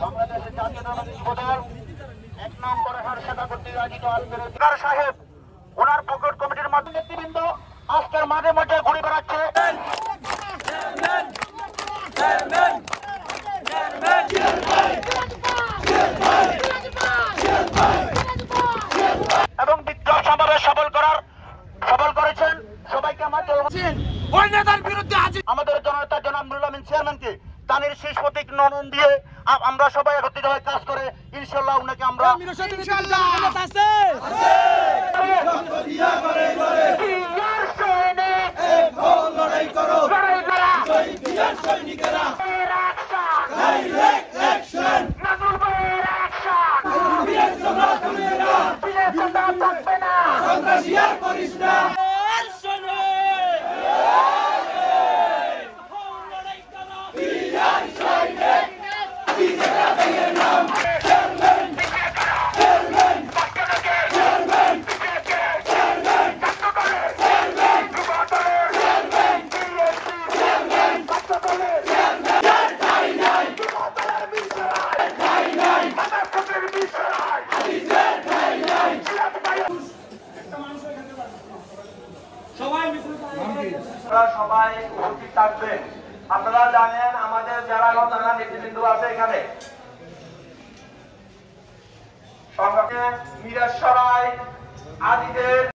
বাংলাদেশের জাতীয়তাবাদী যুবদল ১ নং পরেহার শাখা কর্তৃক আয়োজিত আলবের সাহেব ওনার পকেট কমিটির মাধ্যমে নেতৃবৃন্দ আজকের মাঝে মাঝে ঘুরে বেড়াচ্ছে এবং বিদ্রোহ সমাবেশ সফল করেছেন। সবাইকে আমাদের জননেতা জনাব নুরুল আমিন চেয়ারম্যানকে দানের শেষ প্রতীক নমন দিয়ে আমরা সবাই একত্রিত হয়ে কাজ করে ইনশাআল্লাহ উনাকে আমরা সবাই উপস্থিত থাকবেন। আপনারা জানেন আমাদের যারা থানা নেতৃবৃন্দ আছে এখানে মিরাজ সরাই আদিদের